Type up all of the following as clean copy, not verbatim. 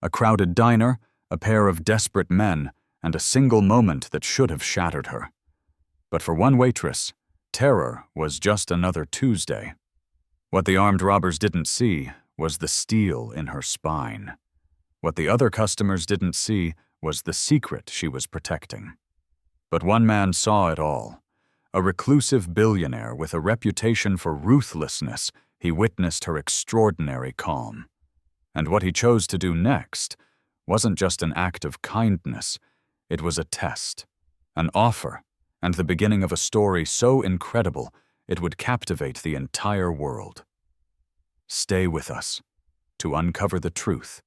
A crowded diner, a pair of desperate men, and a single moment that should have shattered her. But for one waitress, terror was just another Tuesday. What the armed robbers didn't see was the steel in her spine. What the other customers didn't see was the secret she was protecting. But one man saw it all. A reclusive billionaire with a reputation for ruthlessness, he witnessed her extraordinary calm. And what he chose to do next wasn't just an act of kindness, it was a test, an offer, and the beginning of a story so incredible it would captivate the entire world. Stay with us to uncover the truth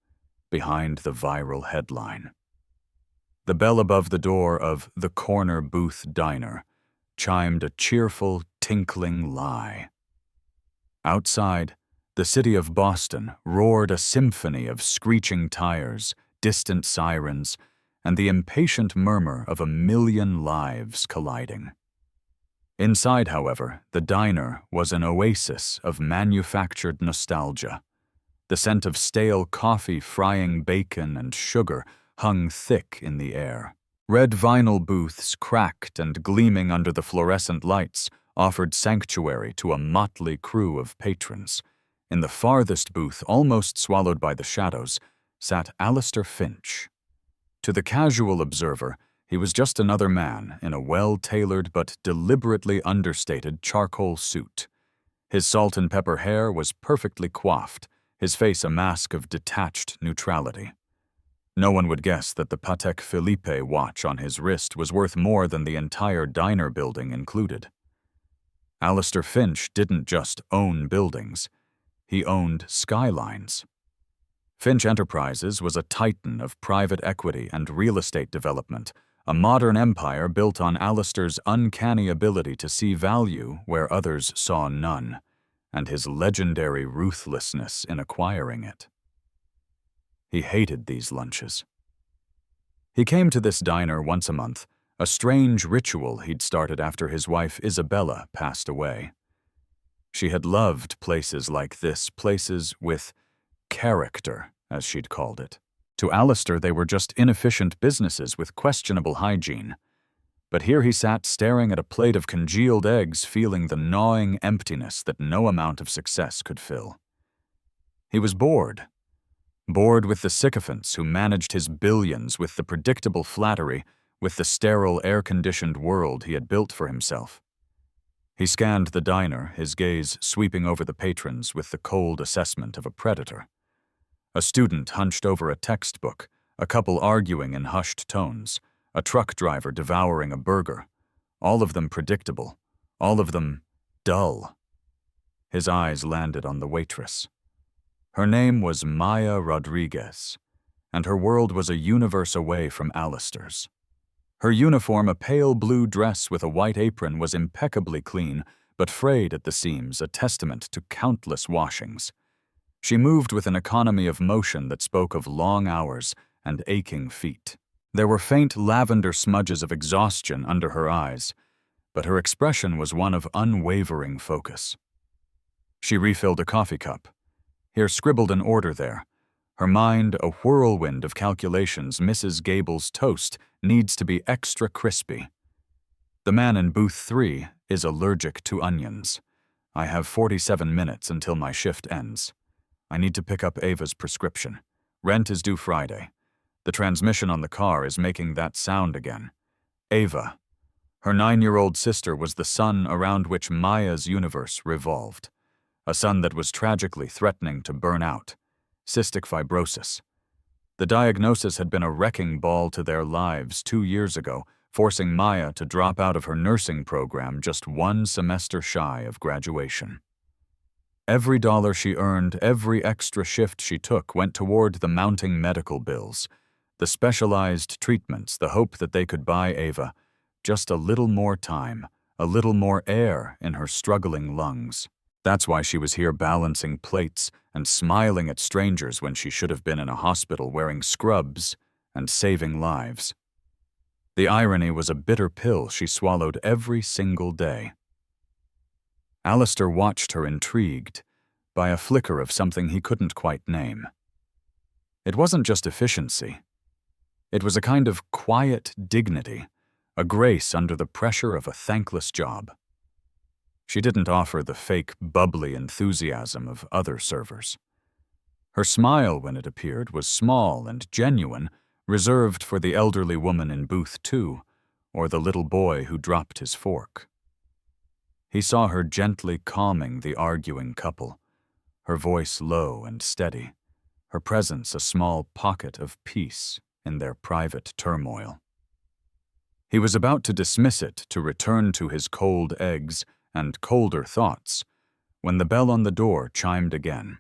behind the viral headline. The bell above the door of the Corner Booth Diner chimed a cheerful, tinkling lie. Outside, the city of Boston roared a symphony of screeching tires, distant sirens, and the impatient murmur of 1,000,000 lives colliding. Inside, however, the diner was an oasis of manufactured nostalgia. The scent of stale coffee, frying bacon, and sugar hung thick in the air. Red vinyl booths, cracked and gleaming under the fluorescent lights, offered sanctuary to a motley crew of patrons. In the farthest booth, almost swallowed by the shadows, sat Alistair Finch. To the casual observer, he was just another man in a well-tailored but deliberately understated charcoal suit. His salt and pepper hair was perfectly coiffed, his face a mask of detached neutrality. No one would guess that the Patek Philippe watch on his wrist was worth more than the entire diner building included. Alistair Finch didn't just own buildings, he owned skylines. Finch Enterprises was a titan of private equity and real estate development, a modern empire built on Alistair's uncanny ability to see value where others saw none, and his legendary ruthlessness in acquiring it. He hated these lunches. He came to this diner once a month, a strange ritual he'd started after his wife Isabella passed away. She had loved places like this, places with character, as she'd called it. To Alistair, they were just inefficient businesses with questionable hygiene. But here he sat staring at a plate of congealed eggs, feeling the gnawing emptiness that no amount of success could fill. He was bored. Bored with the sycophants who managed his billions, with the predictable flattery, with the sterile, air-conditioned world he had built for himself. He scanned the diner, his gaze sweeping over the patrons with the cold assessment of a predator. A student hunched over a textbook, a couple arguing in hushed tones, a truck driver devouring a burger, all of them predictable, all of them dull. His eyes landed on the waitress. Her name was Maya Rodriguez, and her world was a universe away from Alistair's. Her uniform, a pale blue dress with a white apron, was impeccably clean, but frayed at the seams, a testament to countless washings. She moved with an economy of motion that spoke of long hours and aching feet. There were faint lavender smudges of exhaustion under her eyes, but her expression was one of unwavering focus. She refilled a coffee cup. Here scribbled an order there. Her mind a whirlwind of calculations. Mrs. Gable's toast needs to be extra crispy. The man in booth 3 is allergic to onions. I have 47 minutes until my shift ends. I need to pick up Ava's prescription. Rent is due Friday. The transmission on the car is making that sound again. Ava. Her 9-year-old sister was the sun around which Maya's universe revolved. A sun that was tragically threatening to burn out. Cystic fibrosis. The diagnosis had been a wrecking ball to their lives 2 years ago, forcing Maya to drop out of her nursing program just 1 semester shy of graduation. Every dollar she earned, every extra shift she took went toward the mounting medical bills, the specialized treatments, the hope that they could buy Ava just a little more time, a little more air in her struggling lungs. That's why she was here balancing plates and smiling at strangers when she should have been in a hospital wearing scrubs and saving lives. The irony was a bitter pill she swallowed every single day. Alistair watched her intrigued by a flicker of something he couldn't quite name. It wasn't just efficiency. It was a kind of quiet dignity, a grace under the pressure of a thankless job. She didn't offer the fake, bubbly enthusiasm of other servers. Her smile, when it appeared, was small and genuine, reserved for the elderly woman in booth 2, or the little boy who dropped his fork. He saw her gently calming the arguing couple, her voice low and steady, her presence a small pocket of peace in their private turmoil. He was about to dismiss it to return to his cold eggs and colder thoughts when the bell on the door chimed again.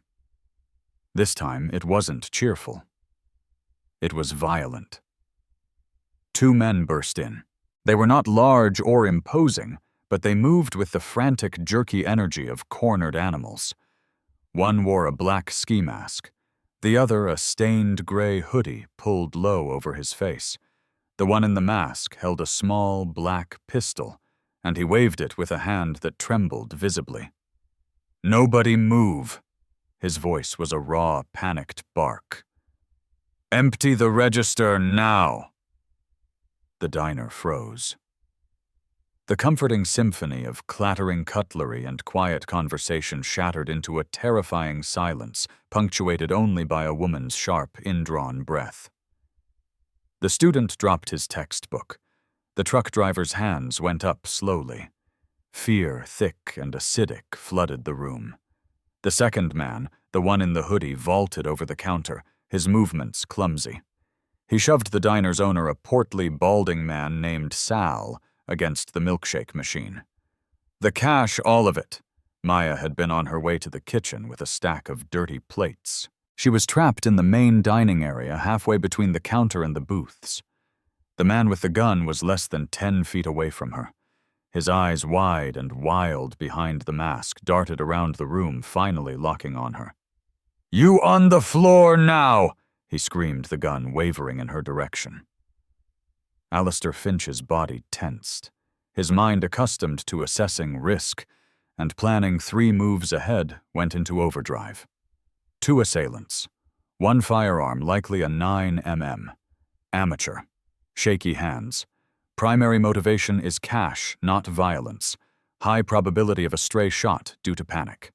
This time it wasn't cheerful. It was violent. 2 men burst in. They were not large or imposing, but they moved with the frantic, jerky energy of cornered animals. One wore a black ski mask, the other a stained gray hoodie pulled low over his face. The one in the mask held a small black pistol, and he waved it with a hand that trembled visibly. "Nobody move!" His voice was a raw, panicked bark. "Empty the register now!" The diner froze. The comforting symphony of clattering cutlery and quiet conversation shattered into a terrifying silence, punctuated only by a woman's sharp, indrawn breath. The student dropped his textbook. The truck driver's hands went up slowly. Fear, thick and acidic, flooded the room. The second man, the one in the hoodie, vaulted over the counter, his movements clumsy. He shoved the diner's owner, a portly, balding man named Sal, against the milkshake machine. "The cash, all of it." Maya had been on her way to the kitchen with a stack of dirty plates. She was trapped in the main dining area halfway between the counter and the booths. The man with the gun was less than 10 feet away from her. His eyes, wide and wild behind the mask, darted around the room, finally locking on her. "You on the floor now!" he screamed, the gun wavering in her direction. Alistair Finch's body tensed, his mind accustomed to assessing risk and planning 3 moves ahead, went into overdrive. 2 assailants. 1 firearm, likely a 9mm. Amateur. Shaky hands. Primary motivation is cash, not violence. High probability of a stray shot due to panic.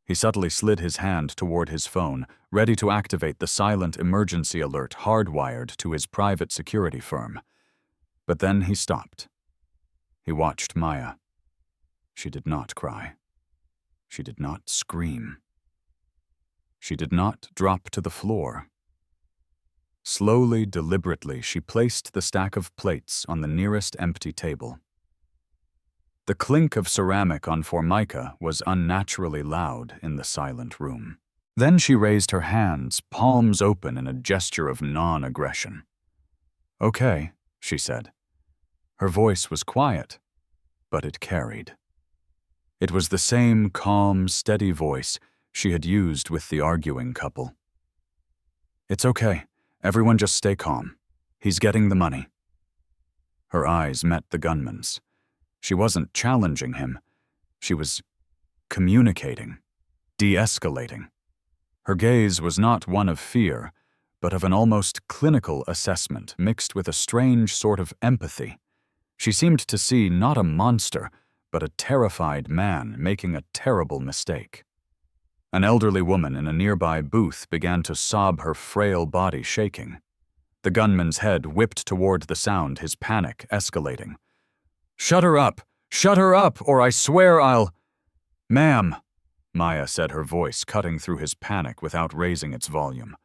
He subtly slid his hand toward his phone, ready to activate the silent emergency alert hardwired to his private security firm. But then he stopped. He watched Maya. She did not cry. She did not scream. She did not drop to the floor. Slowly, deliberately, she placed the stack of plates on the nearest empty table. The clink of ceramic on formica was unnaturally loud in the silent room. Then she raised her hands, palms open in a gesture of non-aggression. "Okay," she said. Her voice was quiet, but it carried. It was the same calm, steady voice she had used with the arguing couple. "It's okay. Everyone just stay calm. He's getting the money." Her eyes met the gunman's. She wasn't challenging him. She was communicating, de-escalating. Her gaze was not one of fear, but of an almost clinical assessment mixed with a strange sort of empathy. She seemed to see not a monster, but a terrified man making a terrible mistake. An elderly woman in a nearby booth began to sob, her frail body shaking. The gunman's head whipped toward the sound, his panic escalating. "Shut her up! Shut her up, or I swear I'll—" "Ma'am," Maya said, her voice cutting through his panic without raising its volume.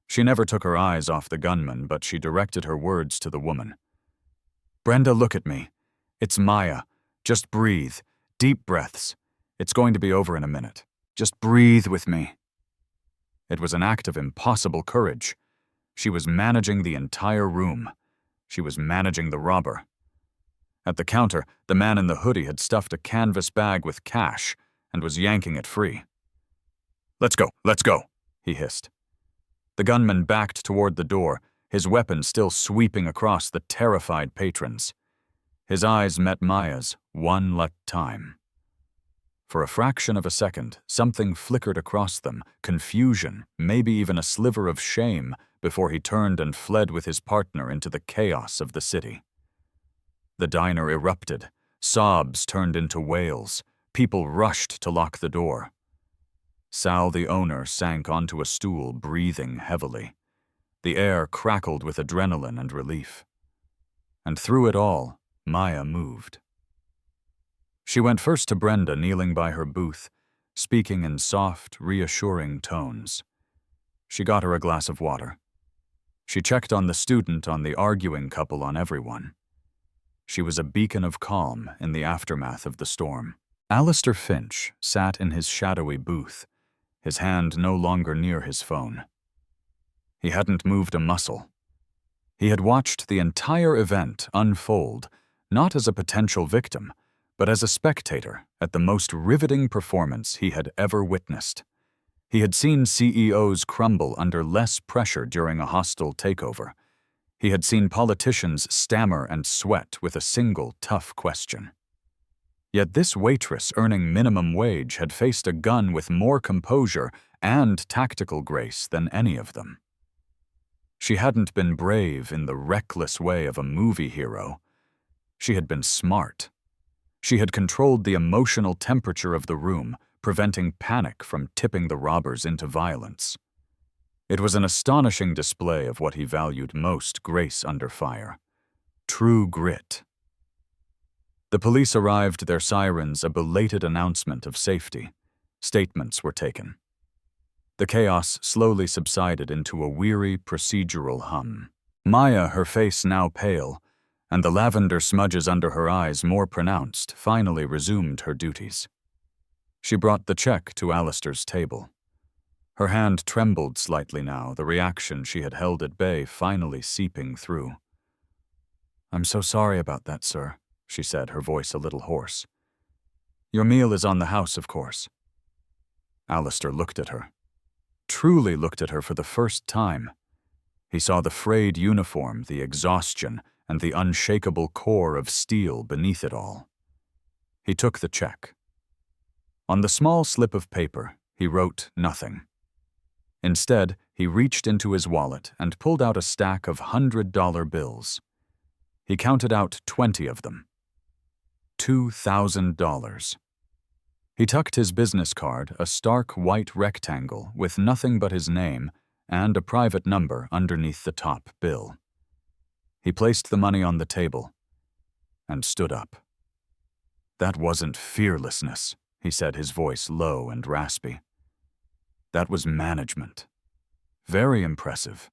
She never took her eyes off the gunman, but she directed her words to the woman. "Brenda, look at me. It's Maya. Just breathe. Deep breaths. It's going to be over in a minute. Just breathe with me." It was an act of impossible courage. She was managing the entire room. She was managing the robber. At the counter, the man in the hoodie had stuffed a canvas bag with cash and was yanking it free. Let's go," he hissed. The gunman backed toward the door, his weapon still sweeping across the terrified patrons. His eyes met Maya's one time. For a fraction of a second, something flickered across them, confusion, maybe even a sliver of shame, before he turned and fled with his partner into the chaos of the city. The diner erupted. Sobs turned into wails. People rushed to lock the door. Sal, the owner, sank onto a stool, breathing heavily. The air crackled with adrenaline and relief. And through it all, Maya moved. She went first to Brenda, kneeling by her booth, speaking in soft, reassuring tones. She got her a glass of water. She checked on the student, on the arguing couple, on everyone. She was a beacon of calm in the aftermath of the storm. Alistair Finch sat in his shadowy booth, his hand no longer near his phone. He hadn't moved a muscle. He had watched the entire event unfold, not as a potential victim, but as a spectator at the most riveting performance he had ever witnessed. He had seen CEOs crumble under less pressure during a hostile takeover. He had seen politicians stammer and sweat with a single tough question. Yet this waitress earning minimum wage had faced a gun with more composure and tactical grace than any of them. She hadn't been brave in the reckless way of a movie hero. She had been smart. She had controlled the emotional temperature of the room, preventing panic from tipping the robbers into violence. It was an astonishing display of what he valued most, grace under fire. True grit. The police arrived, their sirens a belated announcement of safety. Statements were taken. The chaos slowly subsided into a weary, procedural hum. Maya, her face now pale, and the lavender smudges under her eyes more pronounced, finally resumed her duties. She brought the check to Alistair's table. Her hand trembled slightly now, the reaction she had held at bay finally seeping through. "I'm so sorry about that, sir," she said, her voice a little hoarse. "Your meal is on the house, of course." Alistair looked at her. Truly looked at her for the first time. He saw the frayed uniform, the exhaustion, and the unshakable core of steel beneath it all. He took the check. On the small slip of paper, he wrote nothing. Instead, he reached into his wallet and pulled out a stack of $100 bills. He counted out 20 of them. $2,000. He tucked his business card, a stark white rectangle with nothing but his name and a private number underneath the top bill. He placed the money on the table and stood up. "That wasn't fearlessness," he said, his voice low and raspy. "That was management. Very impressive."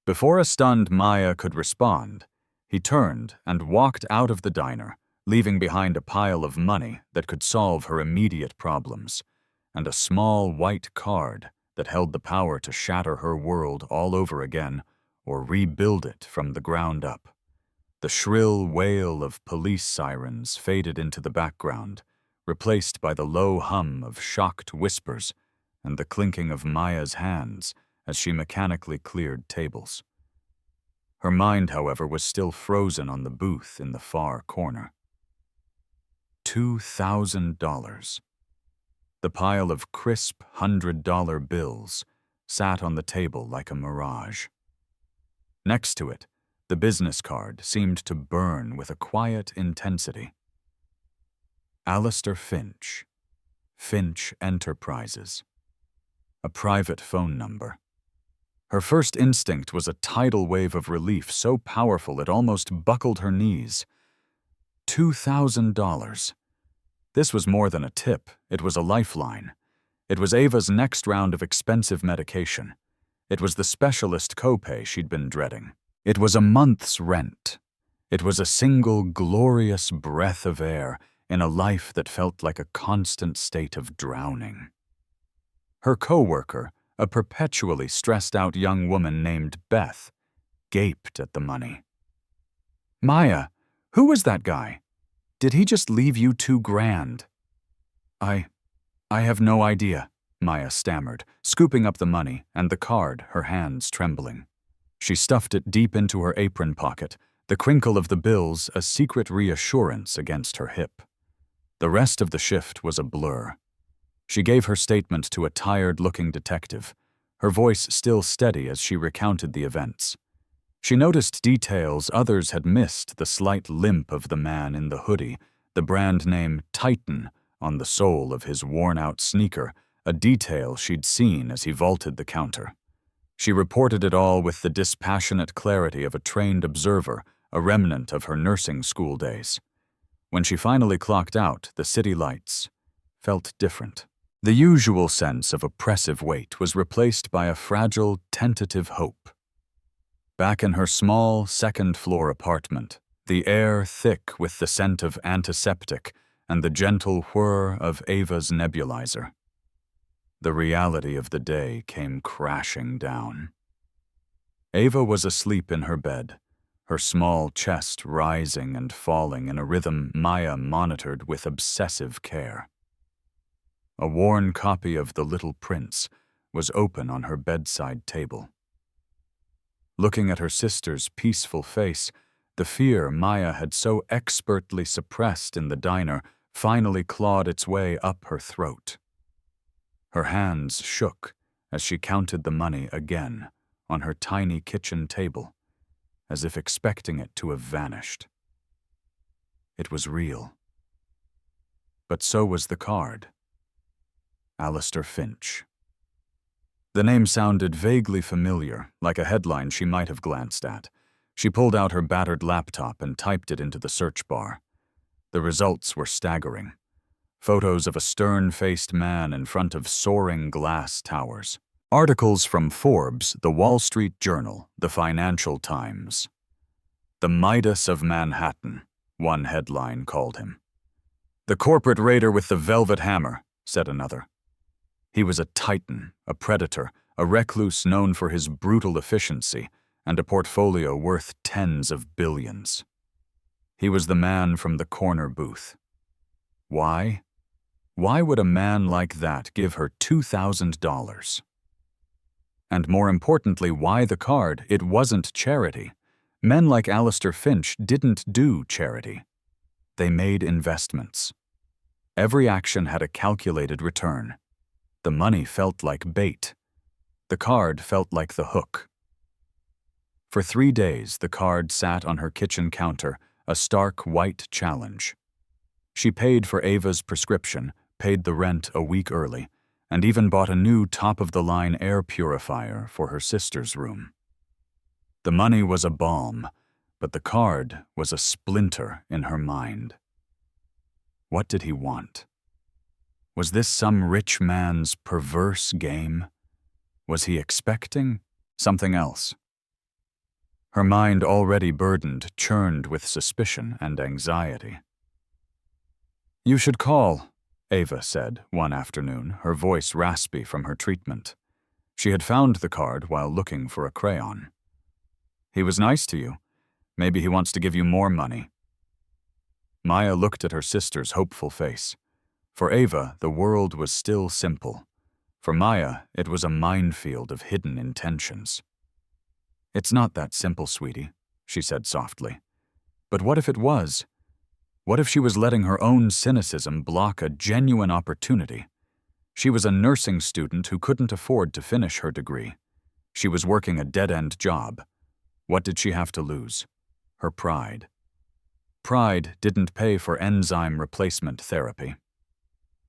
Before a stunned Maya could respond, he turned and walked out of the diner, leaving behind a pile of money that could solve her immediate problems, and a small white card that held the power to shatter her world all over again or rebuild it from the ground up. The shrill wail of police sirens faded into the background, replaced by the low hum of shocked whispers and the clinking of Maya's hands as she mechanically cleared tables. Her mind, however, was still frozen on the booth in the far corner. $2,000. The pile of crisp $100 bills sat on the table like a mirage. Next to it, the business card seemed to burn with a quiet intensity. Alistair Finch, Finch Enterprises. A private phone number. Her first instinct was a tidal wave of relief so powerful it almost buckled her knees. $2,000. This was more than a tip, it was a lifeline. It was Ava's next round of expensive medication. It was the specialist copay she'd been dreading. It was a month's rent. It was a single glorious breath of air in a life that felt like a constant state of drowning. Her co-worker, a perpetually stressed-out young woman named Beth, gaped at the money. "Maya, who was that guy? Did he just leave you $2,000? I have no idea," Maya stammered, scooping up the money and the card, her hands trembling. She stuffed it deep into her apron pocket, the crinkle of the bills a secret reassurance against her hip. The rest of the shift was a blur. She gave her statement to a tired-looking detective, her voice still steady as she recounted the events. She noticed details others had missed: the slight limp of the man in the hoodie, the brand name Titan on the sole of his worn-out sneaker, a detail she'd seen as he vaulted the counter. She reported it all with the dispassionate clarity of a trained observer, a remnant of her nursing school days. When she finally clocked out, the city lights felt different. The usual sense of oppressive weight was replaced by a fragile, tentative hope. Back in her small, second-floor apartment, the air thick with the scent of antiseptic and the gentle whir of Ava's nebulizer. The reality of the day came crashing down. Ava was asleep in her bed, her small chest rising and falling in a rhythm Maya monitored with obsessive care. A worn copy of The Little Prince was open on her bedside table. Looking at her sister's peaceful face, the fear Maya had so expertly suppressed in the diner finally clawed its way up her throat. Her hands shook as she counted the money again on her tiny kitchen table, as if expecting it to have vanished. It was real. But so was the card. Alistair Finch. The name sounded vaguely familiar, like a headline she might have glanced at. She pulled out her battered laptop and typed it into the search bar. The results were staggering. Photos of a stern-faced man in front of soaring glass towers. Articles from Forbes, The Wall Street Journal, The Financial Times. "The Midas of Manhattan," one headline called him. "The corporate raider with the velvet hammer," said another. He was a titan, a predator, a recluse known for his brutal efficiency, and a portfolio worth tens of billions. He was the man from the corner booth. Why? Why would a man like that give her $2,000? And more importantly, why the card? It wasn't charity. Men like Alistair Finch didn't do charity. They made investments. Every action had a calculated return. The money felt like bait. The card felt like the hook. For 3 days, the card sat on her kitchen counter, a stark white challenge. She paid for Ava's prescription, paid the rent a week early, and even bought a new top-of-the-line air purifier for her sister's room. The money was a balm, but the card was a splinter in her mind. What did he want? Was this some rich man's perverse game? Was he expecting something else? Her mind, already burdened, churned with suspicion and anxiety. "You should call," Ava said one afternoon, her voice raspy from her treatment. She had found the card while looking for a crayon. "He was nice to you. Maybe he wants to give you more money." Maya looked at her sister's hopeful face. For Ava, the world was still simple. For Maya, it was a minefield of hidden intentions. "It's not that simple, sweetie," she said softly. But what if it was? What if she was letting her own cynicism block a genuine opportunity? She was a nursing student who couldn't afford to finish her degree. She was working a dead-end job. What did she have to lose? Her pride. Pride didn't pay for enzyme replacement therapy.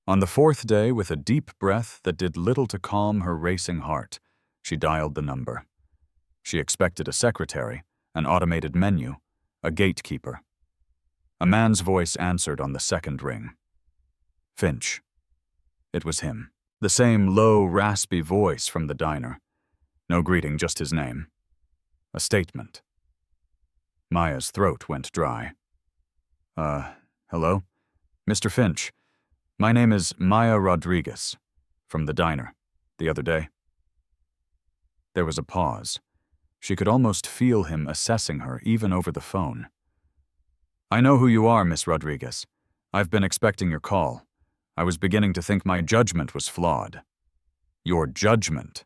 On the 4th day, with a deep breath that did little to calm her racing heart, she dialed the number. She expected a secretary, an automated menu, a gatekeeper. A man's voice answered on the 2nd ring. Finch. It was him. The same low, raspy voice from the diner. No greeting, just his name. A statement. Maya's throat went dry. Hello? Mr. Finch. My name is Maya Rodriguez, from the diner, the other day." There was a pause. She could almost feel him assessing her, even over the phone. "I know who you are, Miss Rodriguez. I've been expecting your call. I was beginning to think my judgment was flawed." "Your judgment?"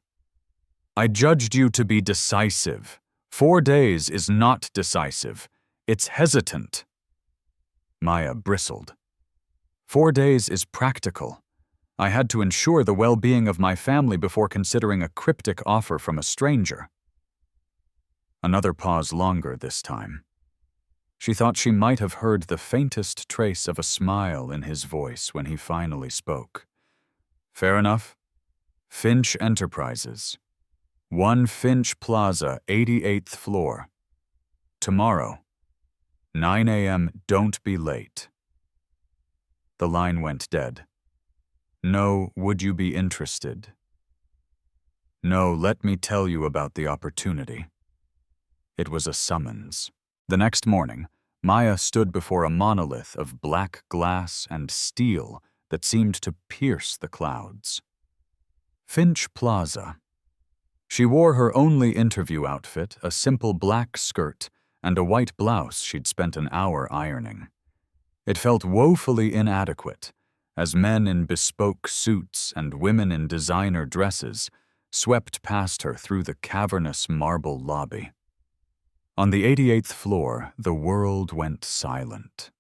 "I judged you to be decisive. 4 days is not decisive. It's hesitant." Maya bristled. 4 days is practical. I had to ensure the well-being of my family before considering a cryptic offer from a stranger. Another pause longer this time. She thought she might have heard the faintest trace of a smile in his voice when he finally spoke. Fair enough. Finch Enterprises. 1 Finch Plaza, 88th floor. Tomorrow. 9 a.m. Don't be late. The line went dead. No, would you be interested? No, let me tell you about the opportunity. It was a summons. The next morning, Maya stood before a monolith of black glass and steel that seemed to pierce the clouds. Finch Plaza. She wore her only interview outfit, a simple black skirt, and a white blouse she'd spent an hour ironing. It felt woefully inadequate, as men in bespoke suits and women in designer dresses swept past her through the cavernous marble lobby. On the 88th floor, the world went silent.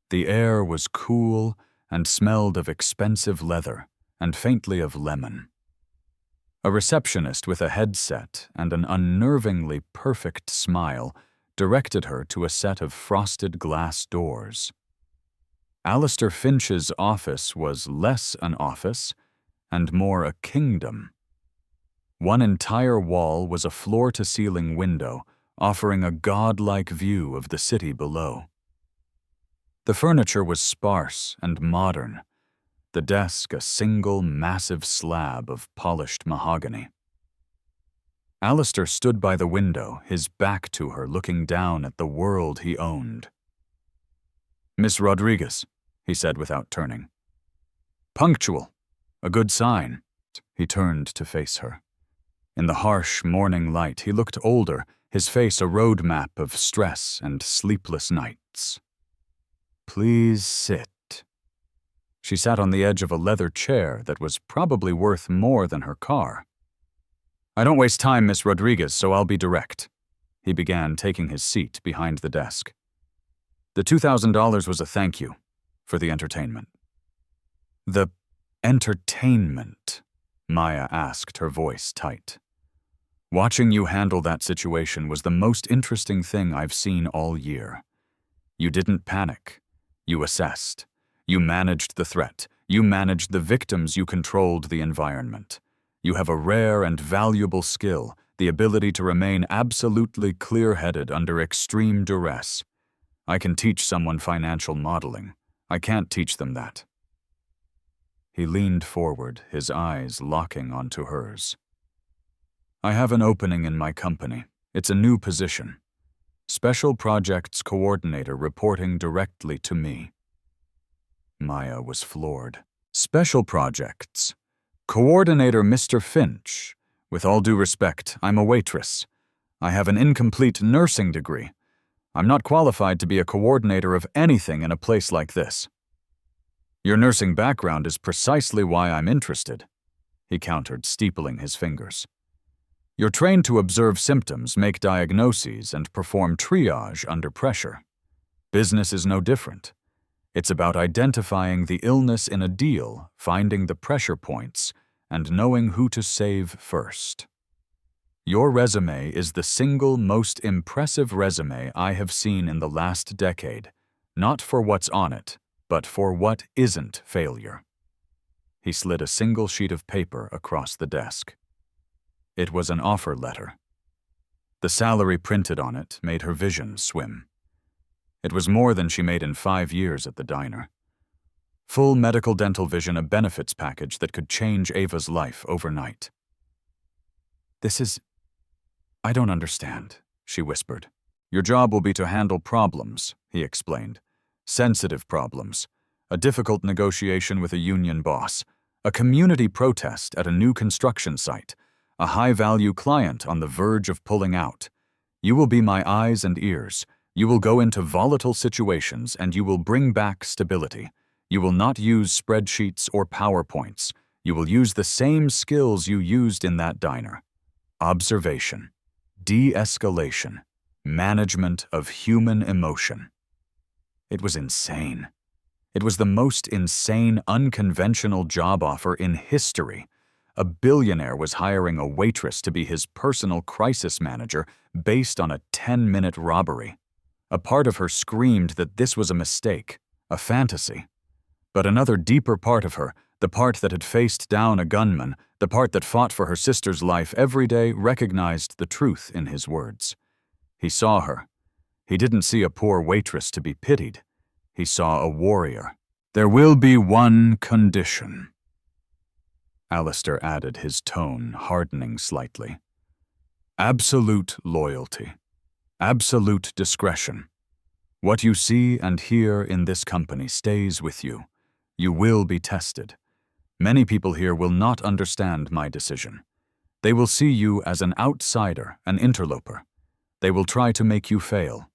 The air was cool and smelled of expensive leather and faintly of lemon. A receptionist with a headset and an unnervingly perfect smile directed her to a set of frosted glass doors. Alistair Finch's office was less an office and more a kingdom. One entire wall was a floor-to-ceiling window, offering a godlike view of the city below. The furniture was sparse and modern, the desk a single massive slab of polished mahogany. Alistair stood by the window, his back to her, looking down at the world he owned. "Miss Rodriguez," he said without turning. "Punctual. A good sign." He turned to face her. In the harsh morning light, he looked older, his face a road map of stress and sleepless nights. "Please sit." She sat on the edge of a leather chair that was probably worth more than her car. "I don't waste time, Miss Rodriguez, so I'll be direct." He began, taking his seat behind the desk. "The $2,000 was a thank you for the entertainment." "The entertainment?" Maya asked, her voice tight. "Watching you handle that situation was the most interesting thing I've seen all year. You didn't panic. You assessed. You managed the threat. You managed the victims. You controlled the environment. You have a rare and valuable skill, the ability to remain absolutely clear-headed under extreme duress. I can teach someone financial modeling. I can't teach them that." He leaned forward, his eyes locking onto hers. "I have an opening in my company. It's a new position. Special Projects Coordinator reporting directly to me." Maya was floored. "Special Projects? Coordinator Mr. Finch. With all due respect, I'm a waitress. I have an incomplete nursing degree. I'm not qualified to be a coordinator of anything in a place like this." "Your nursing background is precisely why I'm interested," he countered, steepling his fingers. "You're trained to observe symptoms, make diagnoses, and perform triage under pressure. Business is no different. It's about identifying the illness in a deal, finding the pressure points, and knowing who to save first. Your resume is the single most impressive resume I have seen in the last decade, not for what's on it, but for what isn't failure." He slid a single sheet of paper across the desk. It was an offer letter. The salary printed on it made her vision swim. It was more than she made in 5 years at the diner. Full medical dental vision, a benefits package that could change Ava's life overnight. I don't understand," she whispered. "Your job will be to handle problems," he explained. "Sensitive problems. A difficult negotiation with a union boss. A community protest at a new construction site. A high-value client on the verge of pulling out. You will be my eyes and ears. You will go into volatile situations and you will bring back stability. You will not use spreadsheets or PowerPoints. You will use the same skills you used in that diner. Observation, de-escalation, management of human emotion." It was insane. It was the most insane, unconventional job offer in history. A billionaire was hiring a waitress to be his personal crisis manager based on a 10-minute robbery. A part of her screamed that this was a mistake, a fantasy. But another deeper part of her, the part that had faced down a gunman, the part that fought for her sister's life every day, recognized the truth in his words. He saw her. He didn't see a poor waitress to be pitied. He saw a warrior. "There will be one condition," Alistair added, his tone hardening slightly. "Absolute loyalty. Absolute discretion. What you see and hear in this company stays with you. You will be tested. Many people here will not understand my decision. They will see you as an outsider, an interloper. They will try to make you fail.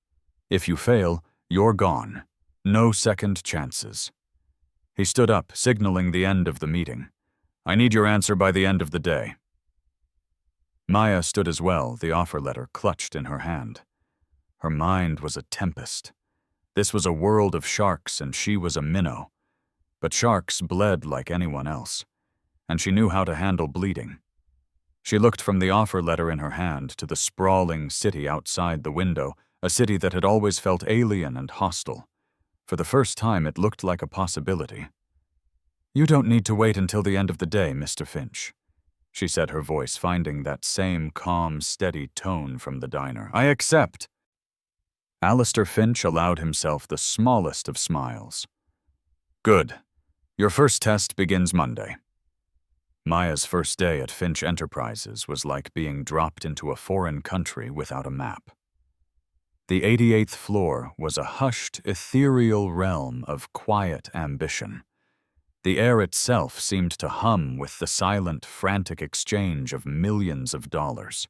If you fail, you're gone. No second chances." He stood up, signaling the end of the meeting. "I need your answer by the end of the day." Maya stood as well, the offer letter clutched in her hand. Her mind was a tempest. This was a world of sharks, and she was a minnow. But sharks bled like anyone else, and she knew how to handle bleeding. She looked from the offer letter in her hand to the sprawling city outside the window, a city that had always felt alien and hostile. For the first time, it looked like a possibility. "You don't need to wait until the end of the day, Mr. Finch," she said, her voice finding that same calm, steady tone from the diner. "I accept." Alistair Finch allowed himself the smallest of smiles. "Good. Your first test begins Monday." Maya's first day at Finch Enterprises was like being dropped into a foreign country without a map. The 88th floor was a hushed, ethereal realm of quiet ambition. The air itself seemed to hum with the silent, frantic exchange of millions of dollars.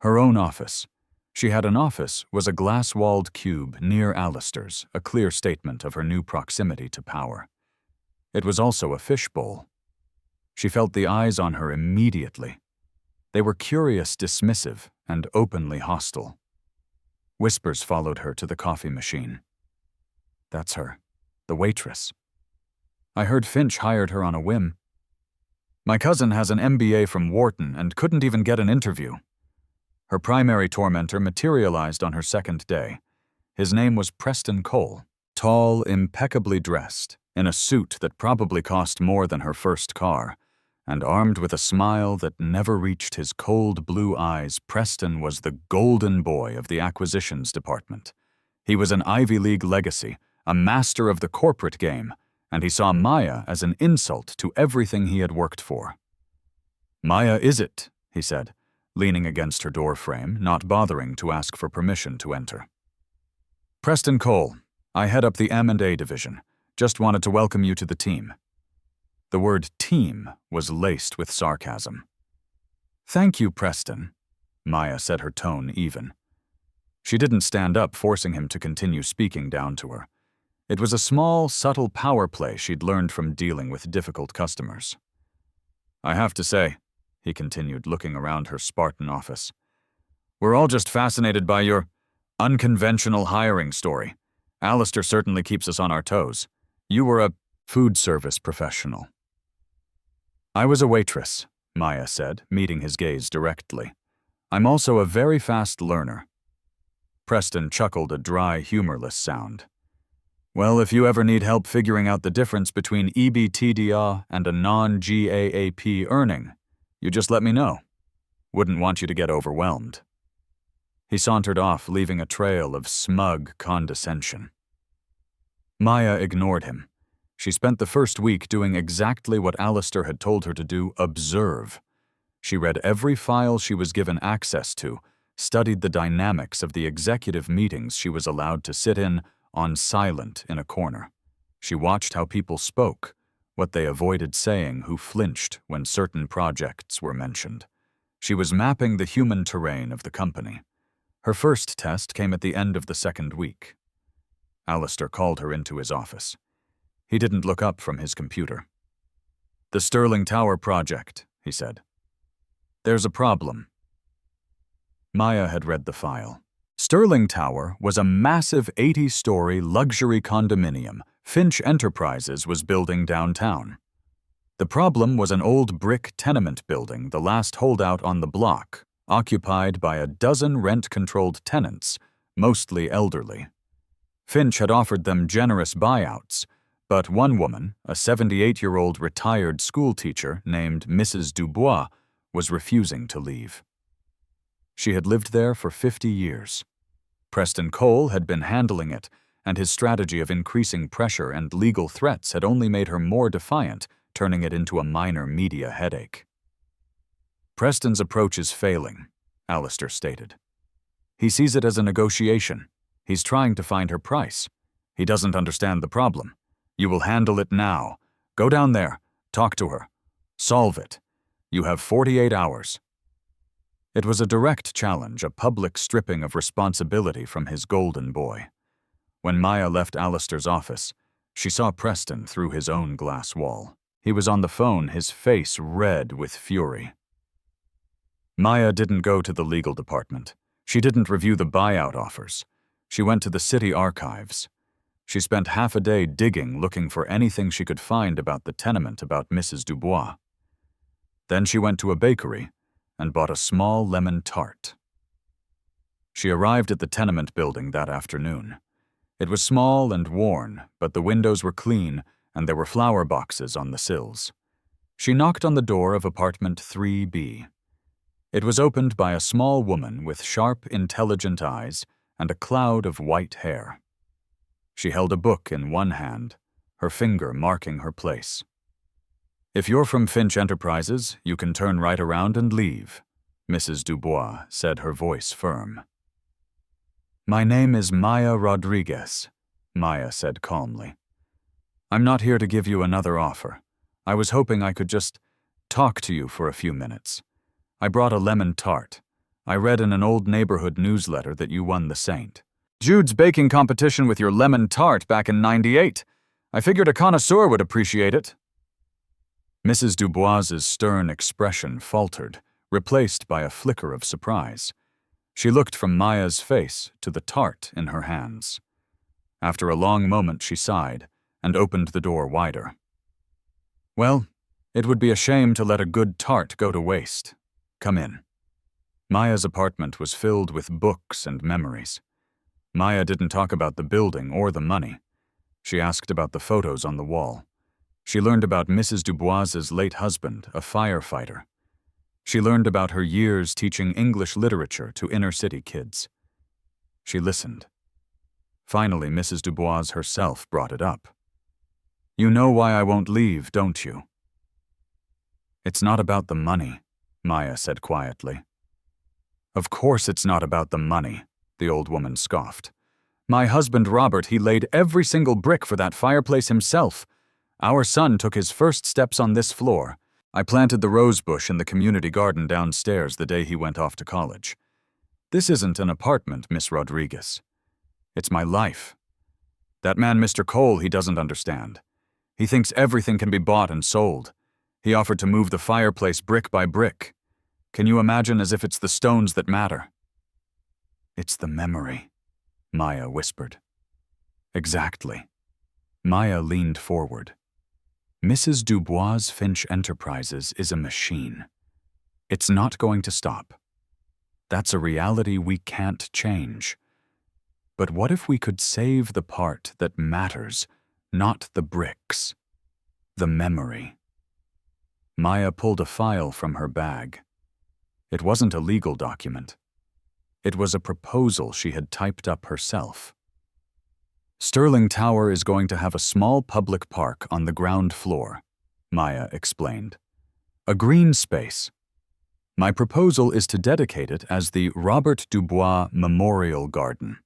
Her own office. She had an office, was a glass-walled cube near Alistair's, a clear statement of her new proximity to power. It was also a fishbowl. She felt the eyes on her immediately. They were curious, dismissive, and openly hostile. Whispers followed her to the coffee machine. "That's her, the waitress. I heard Finch hired her on a whim. My cousin has an MBA from Wharton and couldn't even get an interview." Her primary tormentor materialized on her second day. His name was Preston Cole, tall, impeccably dressed, in a suit that probably cost more than her first car, and armed with a smile that never reached his cold blue eyes. Preston was the golden boy of the acquisitions department. He was an Ivy League legacy, a master of the corporate game, and he saw Maya as an insult to everything he had worked for. "Maya, is it?" he said, leaning against her door frame, not bothering to ask for permission to enter. "Preston Cole. I head up the M&A division. Just wanted to welcome you to the team." The word team was laced with sarcasm. "Thank you, Preston," Maya said, her tone even. She didn't stand up, forcing him to continue speaking down to her. It was a small, subtle power play she'd learned from dealing with difficult customers. "I have to say," he continued, looking around her Spartan office, "we're all just fascinated by your unconventional hiring story. Alistair certainly keeps us on our toes. You were a food service professional." "I was a waitress," Maya said, meeting his gaze directly. "I'm also a very fast learner." Preston chuckled a dry, humorless sound. "Well, if you ever need help figuring out the difference between EBITDA and a non-GAAP earning, you just let me know. Wouldn't want you to get overwhelmed." He sauntered off, leaving a trail of smug condescension. Maya ignored him. She spent the first week doing exactly what Alistair had told her to do: observe. She read every file she was given access to, studied the dynamics of the executive meetings she was allowed to sit in on silent in a corner. She watched how people spoke, what they avoided saying, who flinched when certain projects were mentioned. She was mapping the human terrain of the company. Her first test came at the end of the second week. Alistair called her into his office. He didn't look up from his computer. "The Sterling Tower project," he said. "There's a problem." Maya had read the file. Sterling Tower was a massive 80-story luxury condominium Finch Enterprises was building downtown. The problem was an old brick tenement building, the last holdout on the block, occupied by a dozen rent-controlled tenants, mostly elderly. Finch had offered them generous buyouts, but one woman, a 78-year-old retired schoolteacher named Mrs. Dubois, was refusing to leave. She had lived there for 50 years. Preston Cole had been handling it, and his strategy of increasing pressure and legal threats had only made her more defiant, turning it into a minor media headache. Preston's approach is failing, Alistair stated. He sees it as a negotiation. He's trying to find her price. He doesn't understand the problem. You will handle it now. Go down there. Talk to her. Solve it. You have 48 hours. It was a direct challenge, a public stripping of responsibility from his golden boy. When Maya left Alistair's office, she saw Preston through his own glass wall. He was on the phone, his face red with fury. Maya didn't go to the legal department. She didn't review the buyout offers. She went to the city archives. She spent half a day digging, looking for anything she could find about the tenement about Mrs. Dubois. Then she went to a bakery and bought a small lemon tart. She arrived at the tenement building that afternoon. It was small and worn, but the windows were clean and there were flower boxes on the sills. She knocked on the door of apartment 3B. It was opened by a small woman with sharp, intelligent eyes and a cloud of white hair. She held a book in one hand, her finger marking her place. "If you're from Finch Enterprises, you can turn right around and leave," Mrs. Dubois said, her voice firm. "My name is Maya Rodriguez," Maya said calmly. "I'm not here to give you another offer. I was hoping I could just talk to you for a few minutes. I brought a lemon tart. I read in an old neighborhood newsletter that you won the Saint Jude's baking competition with your lemon tart back in '98. I figured a connoisseur would appreciate it." Mrs. Dubois's stern expression faltered, replaced by a flicker of surprise. She looked from Maya's face to the tart in her hands. After a long moment, she sighed and opened the door wider. "Well, it would be a shame to let a good tart go to waste. Come in." Maya's apartment was filled with books and memories. Maya didn't talk about the building or the money. She asked about the photos on the wall. She learned about Mrs. Dubois's late husband, a firefighter. She learned about her years teaching English literature to inner-city kids. She listened. Finally, Mrs. Dubois herself brought it up. "You know why I won't leave, don't you?" "It's not about the money," Maya said quietly. "Of course it's not about the money," the old woman scoffed. "My husband Robert, he laid every single brick for that fireplace himself. Our son took his first steps on this floor. I planted the rose bush in the community garden downstairs the day he went off to college. This isn't an apartment, Miss Rodriguez. It's my life. That man, Mr. Cole, he doesn't understand. He thinks everything can be bought and sold. He offered to move the fireplace brick by brick. Can you imagine, as if it's the stones that matter?" "It's the memory," Maya whispered. "Exactly." Maya leaned forward. "Mrs. Dubois' Finch Enterprises is a machine. It's not going to stop. That's a reality we can't change. But what if we could save the part that matters, not the bricks, the memory?" Maya pulled a file from her bag. It wasn't a legal document. It was a proposal she had typed up herself. "Sterling Tower is going to have a small public park on the ground floor," Maya explained. "A green space. My proposal is to dedicate it as the Robert Dubois Memorial Garden.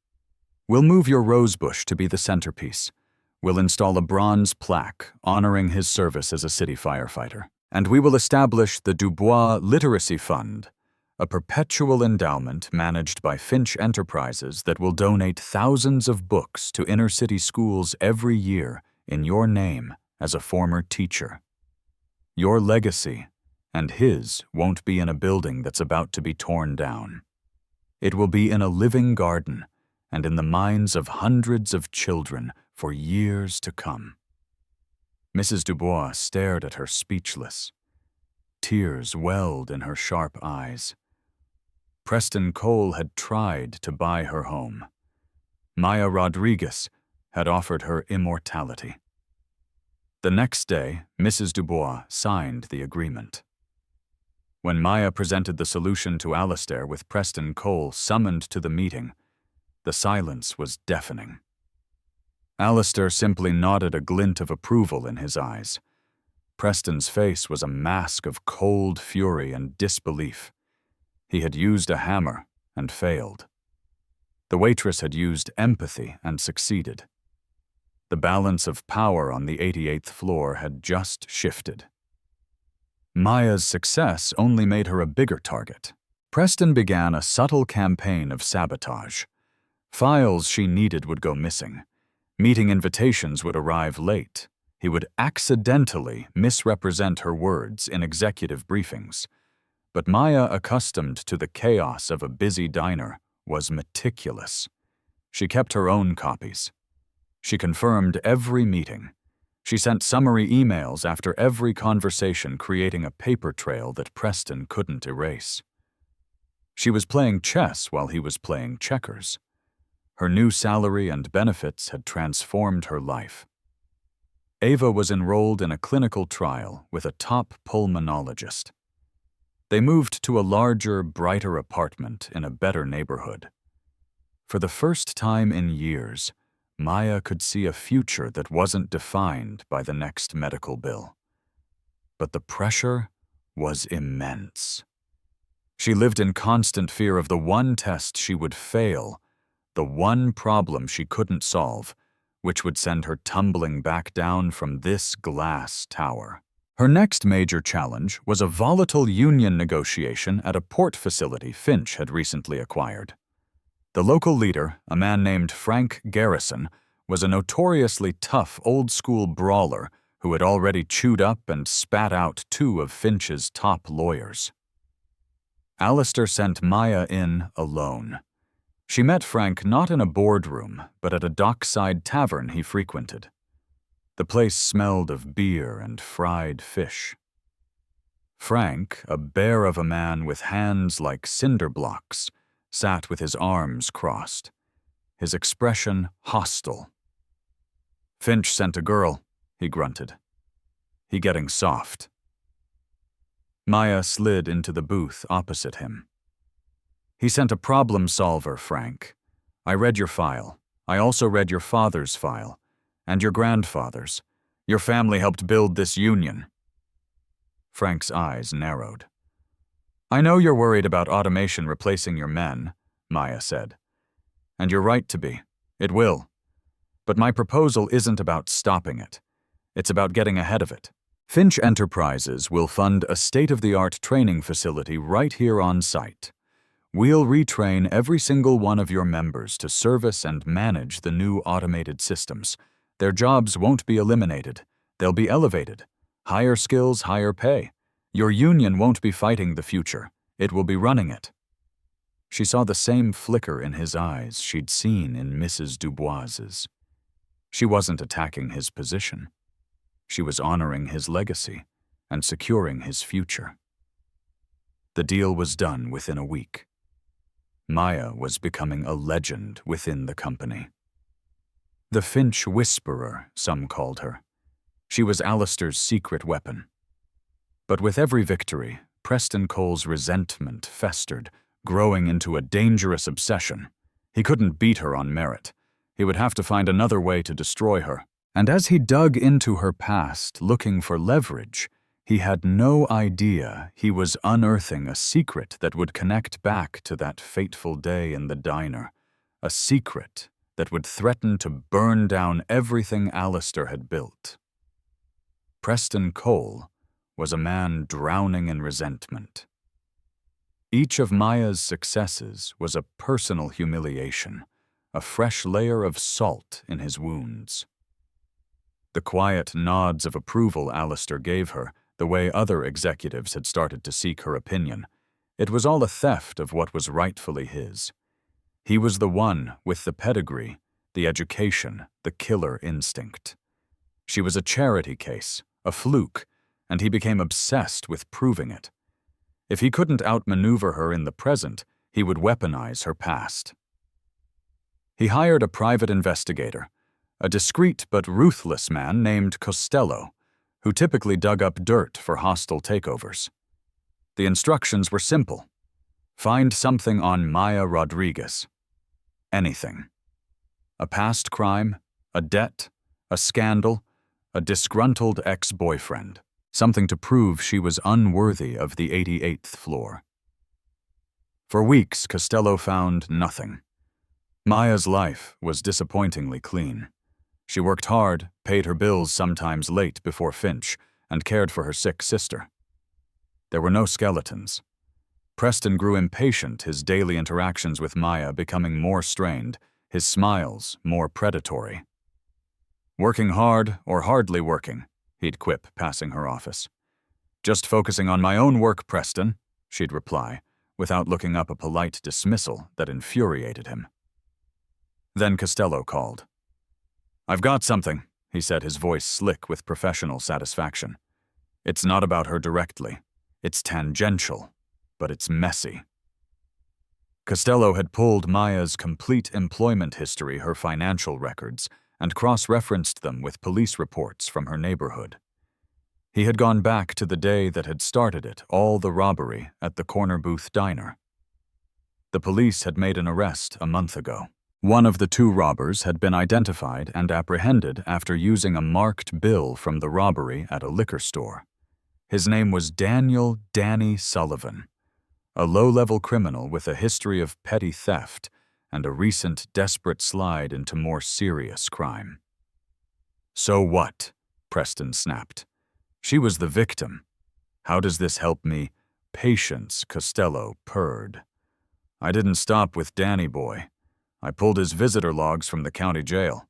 We'll move your rosebush to be the centerpiece. We'll install a bronze plaque honoring his service as a city firefighter. And we will establish the Dubois Literacy Fund, a perpetual endowment managed by Finch Enterprises that will donate thousands of books to inner-city schools every year in your name as a former teacher. Your legacy and his won't be in a building that's about to be torn down. It will be in a living garden and in the minds of hundreds of children for years to come. Mrs. Dubois stared at her speechless. Tears welled in her sharp eyes. Preston Cole had tried to buy her home. Maya Rodriguez had offered her immortality. The next day, Mrs. Dubois signed the agreement. When Maya presented the solution to Alistair with Preston Cole summoned to the meeting, the silence was deafening. Alistair simply nodded, a glint of approval in his eyes. Preston's face was a mask of cold fury and disbelief. He had used a hammer and failed. The waitress had used empathy and succeeded. The balance of power on the 88th floor had just shifted. Maya's success only made her a bigger target. Preston began a subtle campaign of sabotage. Files she needed would go missing. Meeting invitations would arrive late. He would accidentally misrepresent her words in executive briefings. But Maya, accustomed to the chaos of a busy diner, was meticulous. She kept her own copies. She confirmed every meeting. She sent summary emails after every conversation, creating a paper trail that Preston couldn't erase. She was playing chess while he was playing checkers. Her new salary and benefits had transformed her life. Ava was enrolled in a clinical trial with a top pulmonologist. They moved to a larger, brighter apartment in a better neighborhood. For the first time in years, Maya could see a future that wasn't defined by the next medical bill. But the pressure was immense. She lived in constant fear of the one test she would fail, the one problem she couldn't solve, which would send her tumbling back down from this glass tower. Her next major challenge was a volatile union negotiation at a port facility Finch had recently acquired. The local leader, a man named Frank Garrison, was a notoriously tough old-school brawler who had already chewed up and spat out two of Finch's top lawyers. Alistair sent Maya in alone. She met Frank not in a boardroom, but at a dockside tavern he frequented. The place smelled of beer and fried fish. Frank, a bear of a man with hands like cinder blocks, sat with his arms crossed, his expression hostile. "Finch sent a girl," he grunted. "He getting soft." Maya slid into the booth opposite him. "He sent a problem solver, Frank. I read your file. I also read your father's file. And your grandfather's. Your family helped build this union." Frank's eyes narrowed. "I know you're worried about automation replacing your men," Maya said. "And you're right to be. It will. But my proposal isn't about stopping it. It's about getting ahead of it. Finch Enterprises will fund a state-of-the-art training facility right here on site. We'll retrain every single one of your members to service and manage the new automated systems. Their jobs won't be eliminated. They'll be elevated. Higher skills, higher pay. Your union won't be fighting the future. It will be running it." She saw the same flicker in his eyes she'd seen in Mrs. Dubois's. She wasn't attacking his position. She was honoring his legacy and securing his future. The deal was done within a week. Maya was becoming a legend within the company. The Finch Whisperer, some called her. She was Alistair's secret weapon. But with every victory, Preston Cole's resentment festered, growing into a dangerous obsession. He couldn't beat her on merit. He would have to find another way to destroy her. And as he dug into her past, looking for leverage, he had no idea he was unearthing a secret that would connect back to that fateful day in the diner. A secret that would threaten to burn down everything Alistair had built. Preston Cole was a man drowning in resentment. Each of Maya's successes was a personal humiliation, a fresh layer of salt in his wounds. The quiet nods of approval Alistair gave her, the way other executives had started to seek her opinion, it was all a theft of what was rightfully his. He was the one with the pedigree, the education, the killer instinct. She was a charity case, a fluke, and he became obsessed with proving it. If he couldn't outmaneuver her in the present, he would weaponize her past. He hired a private investigator, a discreet but ruthless man named Costello, who typically dug up dirt for hostile takeovers. The instructions were simple. Find something on Maya Rodriguez. Anything. A past crime, a debt, a scandal, a disgruntled ex-boyfriend. Something to prove she was unworthy of the 88th floor. For weeks, Costello found nothing. Maya's life was disappointingly clean. She worked hard, paid her bills sometimes late before Finch, and cared for her sick sister. There were no skeletons. Preston grew impatient, his daily interactions with Maya becoming more strained, his smiles more predatory. "Working hard or hardly working," he'd quip, passing her office. "Just focusing on my own work, Preston," she'd reply, without looking up a polite dismissal that infuriated him. Then Costello called. "I've got something," he said, his voice slick with professional satisfaction. "It's not about her directly. It's tangential, but it's messy." Costello had pulled Maya's complete employment history, her financial records, and cross-referenced them with police reports from her neighborhood. He had gone back to the day that had started it, all the robbery at the Corner Booth Diner. The police had made an arrest a month ago. One of the two robbers had been identified and apprehended after using a marked bill from the robbery at a liquor store. His name was Daniel "Danny" Sullivan, a low-level criminal with a history of petty theft and a recent desperate slide into more serious crime. "So what?" Preston snapped. "She was the victim. How does this help me?" "Patience," Costello purred. "I didn't stop with Danny boy. I pulled his visitor logs from the county jail.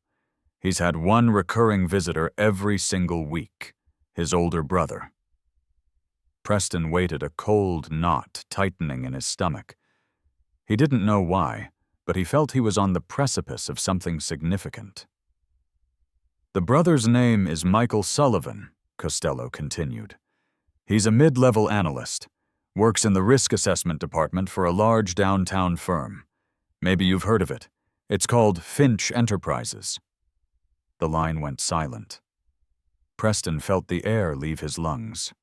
He's had one recurring visitor every single week, his older brother." Preston waited, a cold knot tightening in his stomach. He didn't know why, but he felt he was on the precipice of something significant. "The brother's name is Michael Sullivan," Costello continued. "He's a mid-level analyst, works in the risk assessment department for a large downtown firm. Maybe you've heard of it. It's called Finch Enterprises." The line went silent. Preston felt the air leave his lungs.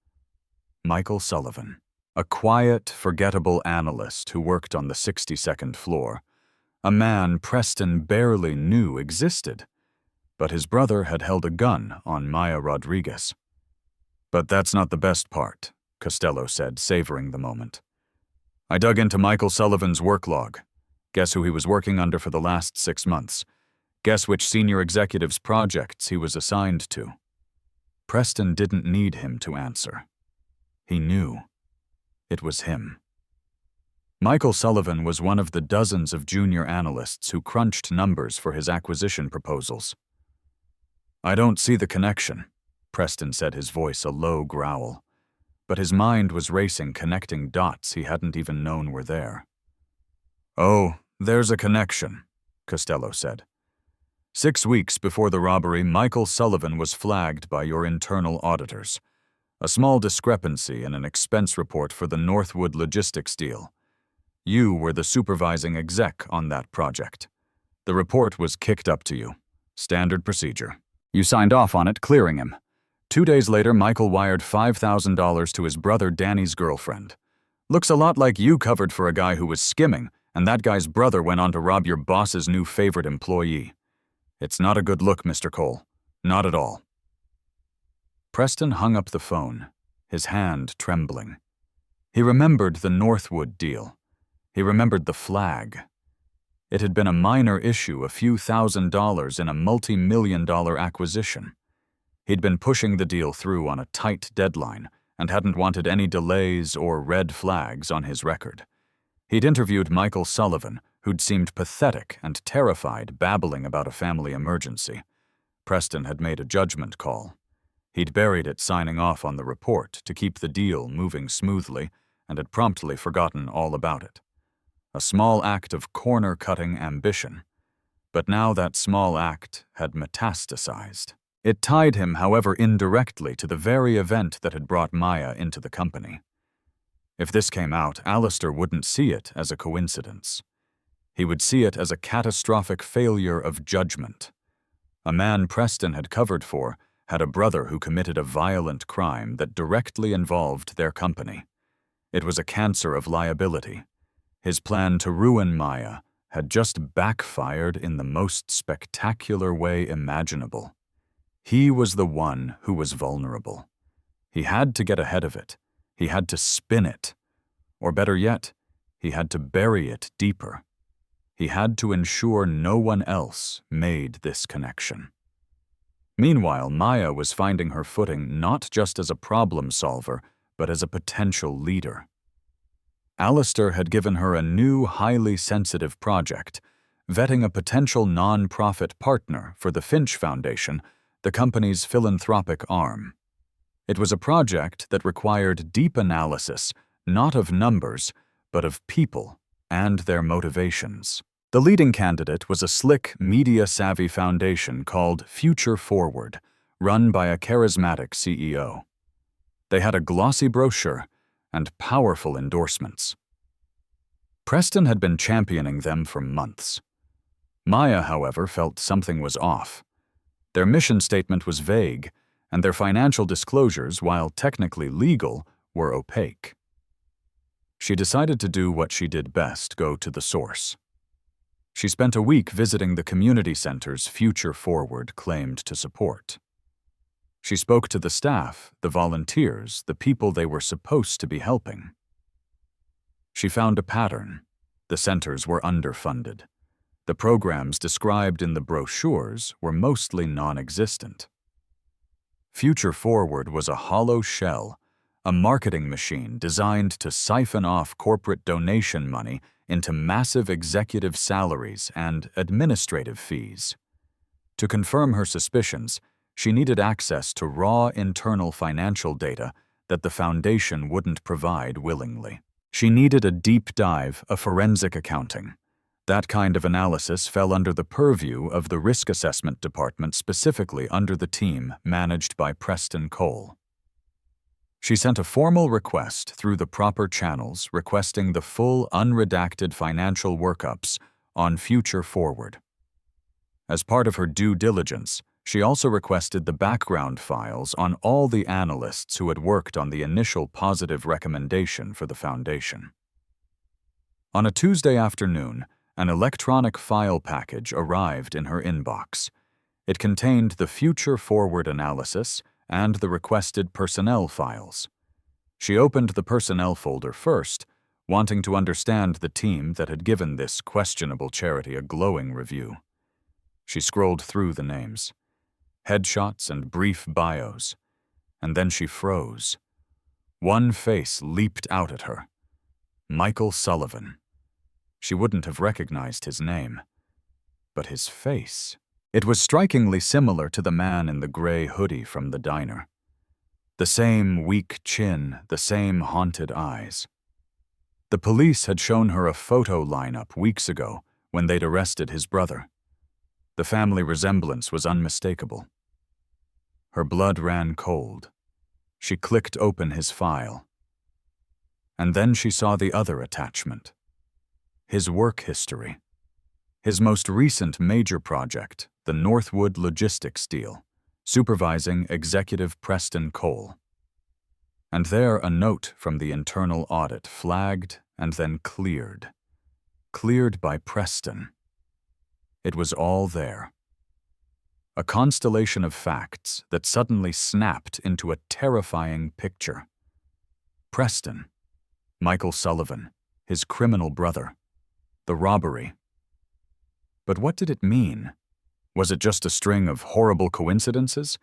Michael Sullivan, a quiet, forgettable analyst who worked on the 62nd floor, a man Preston barely knew existed, but his brother had held a gun on Maya Rodriguez. "But that's not the best part," Costello said, savoring the moment. "I dug into Michael Sullivan's work log. Guess who he was working under for the last 6 months? Guess which senior executive's projects he was assigned to?" Preston didn't need him to answer. He knew. It was him. Michael Sullivan was one of the dozens of junior analysts who crunched numbers for his acquisition proposals. "I don't see the connection," Preston said, his voice a low growl. But his mind was racing, connecting dots he hadn't even known were there. "Oh, there's a connection," Costello said. 6 weeks before the robbery, Michael Sullivan was flagged by your internal auditors. A small discrepancy in an expense report for the Northwood Logistics deal. You were the supervising exec on that project. The report was kicked up to you. Standard procedure. You signed off on it, clearing him. 2 days later, Michael wired $5,000 to his brother Danny's girlfriend. Looks a lot like you covered for a guy who was skimming, and that guy's brother went on to rob your boss's new favorite employee. It's not a good look, Mr. Cole. Not at all." Preston hung up the phone, his hand trembling. He remembered the Northwood deal. He remembered the flag. It had been a minor issue, a few $1,000s in a multi-million-dollar acquisition. He'd been pushing the deal through on a tight deadline and hadn't wanted any delays or red flags on his record. He'd interviewed Michael Sullivan, who'd seemed pathetic and terrified, babbling about a family emergency. Preston had made a judgment call. He'd buried it signing off on the report to keep the deal moving smoothly and had promptly forgotten all about it. A small act of corner-cutting ambition. But now that small act had metastasized. It tied him, however, indirectly to the very event that had brought Maya into the company. If this came out, Alistair wouldn't see it as a coincidence. He would see it as a catastrophic failure of judgment. A man Preston had covered for had a brother who committed a violent crime that directly involved their company. It was a cancer of liability. His plan to ruin Maya had just backfired in the most spectacular way imaginable. He was the one who was vulnerable. He had to get ahead of it. He had to spin it. Or better yet, he had to bury it deeper. He had to ensure no one else made this connection. Meanwhile, Maya was finding her footing not just as a problem solver, but as a potential leader. Alistair had given her a new, highly sensitive project, vetting a potential non-profit partner for the Finch Foundation, the company's philanthropic arm. It was a project that required deep analysis, not of numbers, but of people and their motivations. The leading candidate was a slick, media-savvy foundation called Future Forward, run by a charismatic CEO. They had a glossy brochure and powerful endorsements. Preston had been championing them for months. Maya, however, felt something was off. Their mission statement was vague, and their financial disclosures, while technically legal, were opaque. She decided to do what she did best, go to the source. She spent a week visiting the community centers Future Forward claimed to support. She spoke to the staff, the volunteers, the people they were supposed to be helping. She found a pattern. The centers were underfunded. The programs described in the brochures were mostly non-existent. Future Forward was a hollow shell, a marketing machine designed to siphon off corporate donation money into massive executive salaries and administrative fees. To confirm her suspicions, she needed access to raw internal financial data that the foundation wouldn't provide willingly. She needed a deep dive, a forensic accounting. That kind of analysis fell under the purview of the risk assessment department, specifically under the team managed by Preston Cole. She sent a formal request through the proper channels requesting the full unredacted financial workups on Future Forward. As part of her due diligence, she also requested the background files on all the analysts who had worked on the initial positive recommendation for the foundation. On a Tuesday afternoon, an electronic file package arrived in her inbox. It contained the Future Forward analysis and the requested personnel files. She opened the personnel folder first, wanting to understand the team that had given this questionable charity a glowing review. She scrolled through the names, headshots and brief bios, and then she froze. One face leaped out at her. Michael Sullivan. She wouldn't have recognized his name. But his face. It was strikingly similar to the man in the gray hoodie from the diner. The same weak chin, the same haunted eyes. The police had shown her a photo lineup weeks ago when they'd arrested his brother. The family resemblance was unmistakable. Her blood ran cold. She clicked open his file. And then she saw the other attachment. His work history. His most recent major project, the Northwood Logistics deal, supervising Executive Preston Cole. And there a note from the internal audit flagged and then cleared. Cleared by Preston. It was all there. A constellation of facts that suddenly snapped into a terrifying picture. Preston, Michael Sullivan, his criminal brother, the robbery. But what did it mean? Was it just a string of horrible coincidences?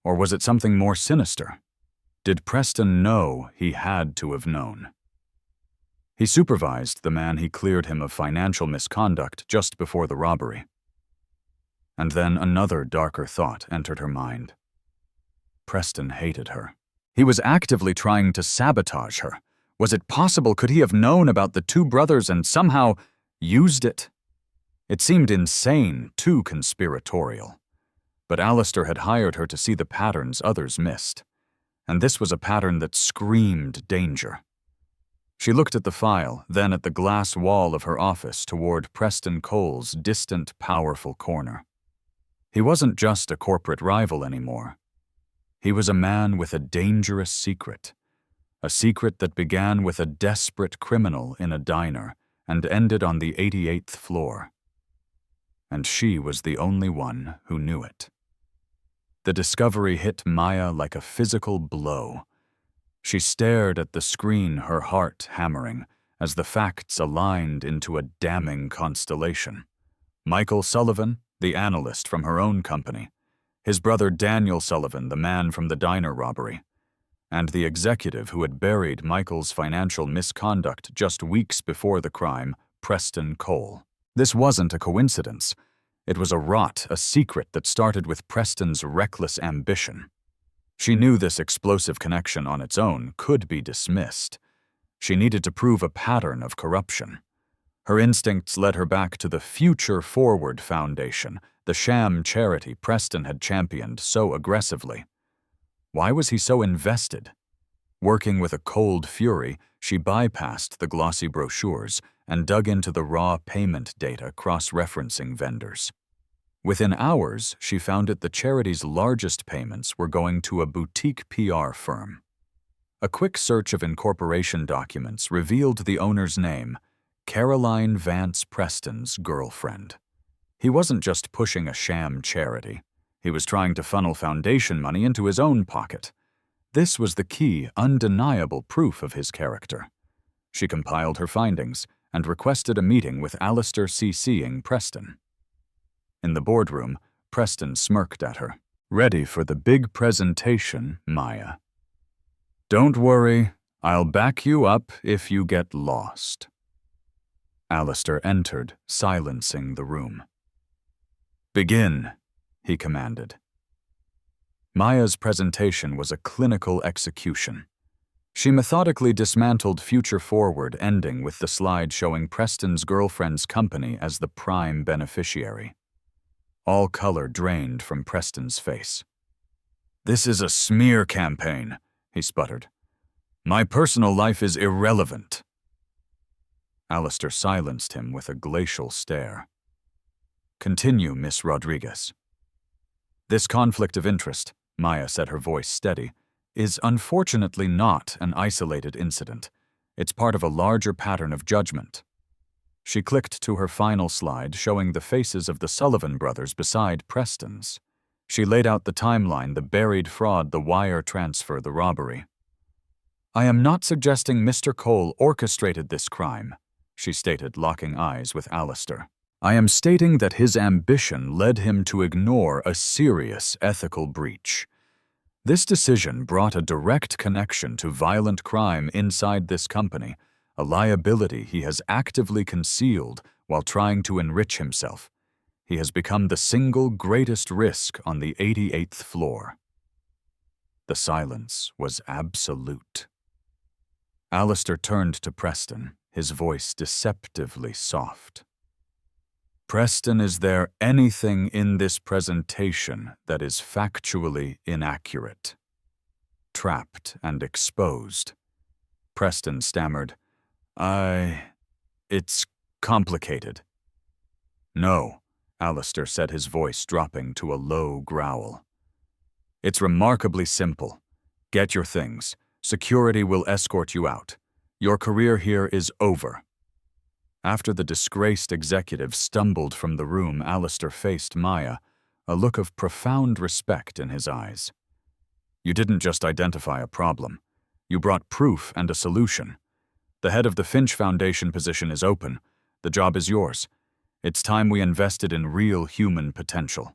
Or was it something more sinister? Did Preston know he had to have known? He supervised the man he cleared him of financial misconduct just before the robbery. And then another darker thought entered her mind. Preston hated her. He was actively trying to sabotage her. Was it possible? Could he have known about the two brothers and somehow used it? It seemed insane, too conspiratorial. But Alistair had hired her to see the patterns others missed, and this was a pattern that screamed danger. She looked at the file, then at the glass wall of her office toward Preston Cole's distant, powerful corner. He wasn't just a corporate rival anymore. He was a man with a dangerous secret, a secret that began with a desperate criminal in a diner and ended on the 88th floor. And she was the only one who knew it. The discovery hit Maya like a physical blow. She stared at the screen, her heart hammering, as the facts aligned into a damning constellation. Michael Sullivan, the analyst from her own company, his brother Daniel Sullivan, the man from the diner robbery, and the executive who had buried Michael's financial misconduct just weeks before the crime, Preston Cole. This wasn't a coincidence. It was a rot, a secret that started with Preston's reckless ambition. She knew this explosive connection on its own could be dismissed. She needed to prove a pattern of corruption. Her instincts led her back to the Future Forward Foundation, the sham charity Preston had championed so aggressively. Why was he so invested? Working with a cold fury, she bypassed the glossy brochures and dug into the raw payment data, cross-referencing vendors. Within hours, she found that the charity's largest payments were going to a boutique PR firm. A quick search of incorporation documents revealed the owner's name, Caroline Vance Preston's girlfriend. He wasn't just pushing a sham charity. He was trying to funnel foundation money into his own pocket. This was the key, undeniable proof of his character. She compiled her findings and requested a meeting with Alistair CCing Preston. In the boardroom, Preston smirked at her. "Ready for the big presentation, Maya. Don't worry, I'll back you up if you get lost." Alistair entered, silencing the room. "Begin," he commanded. Maya's presentation was a clinical execution. She methodically dismantled Future Forward, ending with the slide showing Preston's girlfriend's company as the prime beneficiary. All color drained from Preston's face. "This is a smear campaign," he sputtered. "My personal life is irrelevant." Alistair silenced him with a glacial stare. "Continue, Miss Rodriguez." "This conflict of interest," Maya said, her voice steady, "is unfortunately not an isolated incident. It's part of a larger pattern of judgment." She clicked to her final slide, showing the faces of the Sullivan brothers beside Preston's. She laid out the timeline, the buried fraud, the wire transfer, the robbery. "I am not suggesting Mr. Cole orchestrated this crime," she stated, locking eyes with Alistair. "I am stating that his ambition led him to ignore a serious ethical breach. This decision brought a direct connection to violent crime inside this company, a liability he has actively concealed while trying to enrich himself. He has become the single greatest risk on the 88th floor." The silence was absolute. Alistair turned to Preston, his voice deceptively soft. "Preston, is there anything in this presentation that is factually inaccurate?" Trapped and exposed, Preston stammered, It's complicated." "No," Alistair said, his voice dropping to a low growl. "It's remarkably simple. Get your things. Security will escort you out. Your career here is over." After the disgraced executive stumbled from the room, Alistair faced Maya, a look of profound respect in his eyes. "You didn't just identify a problem. You brought proof and a solution. The head of the Finch Foundation position is open. The job is yours. It's time we invested in real human potential."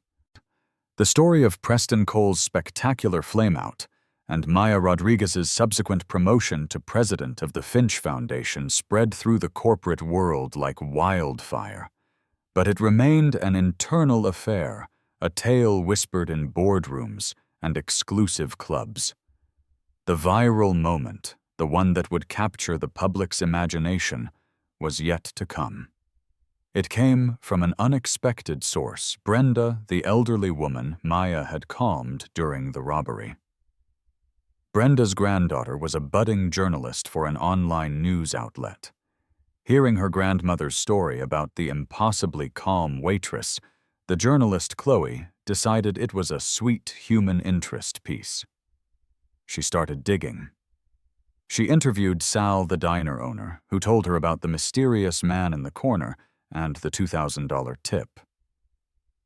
The story of Preston Cole's spectacular flameout and Maya Rodriguez's subsequent promotion to president of the Finch Foundation spread through the corporate world like wildfire. But it remained an internal affair, a tale whispered in boardrooms and exclusive clubs. The viral moment, the one that would capture the public's imagination, was yet to come. It came from an unexpected source, Brenda, the elderly woman Maya had calmed during the robbery. Brenda's granddaughter was a budding journalist for an online news outlet. Hearing her grandmother's story about the impossibly calm waitress, the journalist Chloe decided it was a sweet human interest piece. She started digging. She interviewed Sal, the diner owner, who told her about the mysterious man in the corner and the $2,000 tip.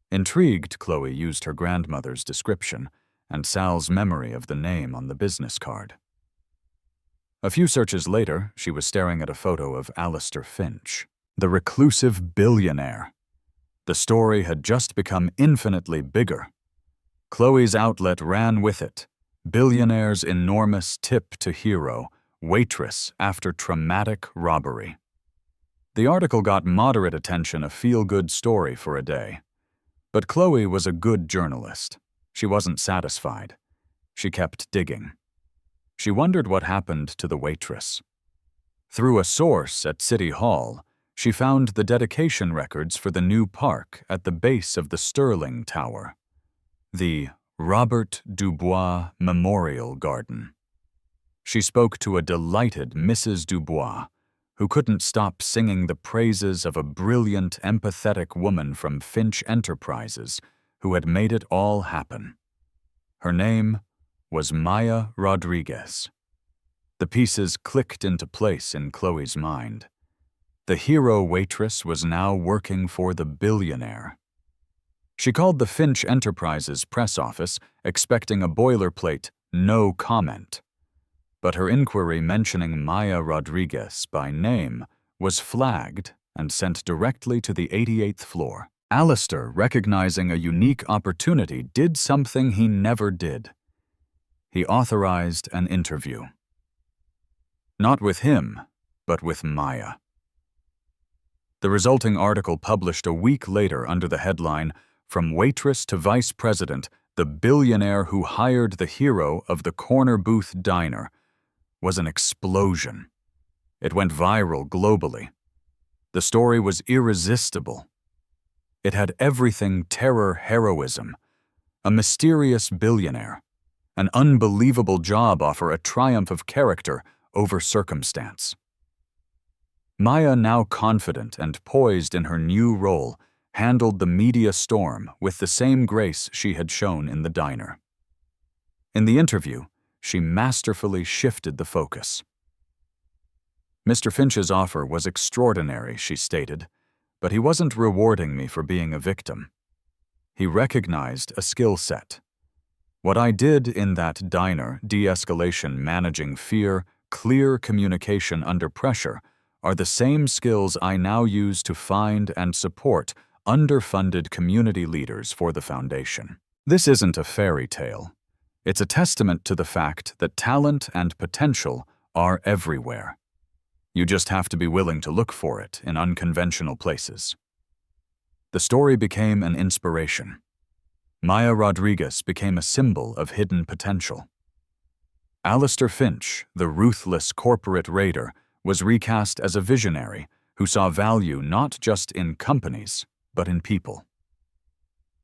Intrigued, Chloe used her grandmother's description and Sal's memory of the name on the business card. A few searches later, she was staring at a photo of Alistair Finch, the reclusive billionaire. The story had just become infinitely bigger. Chloe's outlet ran with it. Billionaire's enormous tip to hero, Waitress after traumatic robbery. The article got moderate attention, a feel-good story for a day. But Chloe was a good journalist. She wasn't satisfied. She kept digging. She wondered what happened to the waitress. Through a source at City Hall, she found the dedication records for the new park at the base of the Sterling Tower, the Robert Dubois Memorial Garden. She spoke to a delighted Mrs. Dubois, who couldn't stop singing the praises of a brilliant, empathetic woman from Finch Enterprises who had made it all happen. Her name was Maya Rodriguez. The pieces clicked into place in Chloe's mind. The hero waitress was now working for the billionaire. She called the Finch Enterprises press office, expecting a boilerplate, "no comment." But her inquiry mentioning Maya Rodriguez by name was flagged and sent directly to the 88th floor. Alistair, recognizing a unique opportunity, did something he never did. He authorized an interview. Not with him, but with Maya. The resulting article, published a week later under the headline, "From Waitress to Vice President, the Billionaire Who Hired the Hero of the Corner Booth Diner," was an explosion. It went viral globally. The story was irresistible. It had everything terror heroism, a mysterious billionaire, an unbelievable job offer, a triumph of character over circumstance. Maya, now confident and poised in her new role, handled the media storm with the same grace she had shown in the diner. In the interview, she masterfully shifted the focus. "Mr. Finch's offer was extraordinary," she stated, "but he wasn't rewarding me for being a victim. He recognized a skill set. What I did in that diner, de-escalation, managing fear, clear communication under pressure, are the same skills I now use to find and support underfunded community leaders for the foundation." This isn't a fairy tale. It's a testament to the fact that talent and potential are everywhere. You just have to be willing to look for it in unconventional places. The story became an inspiration. Maya Rodriguez became a symbol of hidden potential. Alistair Finch, the ruthless corporate raider, was recast as a visionary who saw value not just in companies, but in people.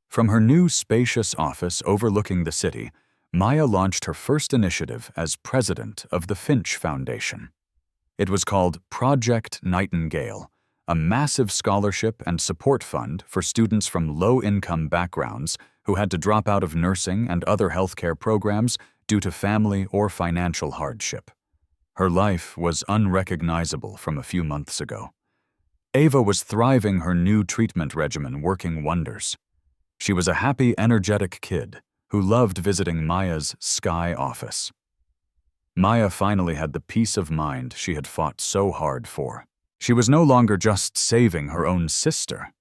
From her new spacious office overlooking the city, Maya launched her first initiative as president of the Finch Foundation. It was called Project Nightingale, a massive scholarship and support fund for students from low-income backgrounds who had to drop out of nursing and other healthcare programs due to family or financial hardship. Her life was unrecognizable from a few months ago. Ava was thriving, her new treatment regimen working wonders. She was a happy, energetic kid who loved visiting Maya's Sky office. Maya finally had the peace of mind she had fought so hard for. She was no longer just saving her own sister.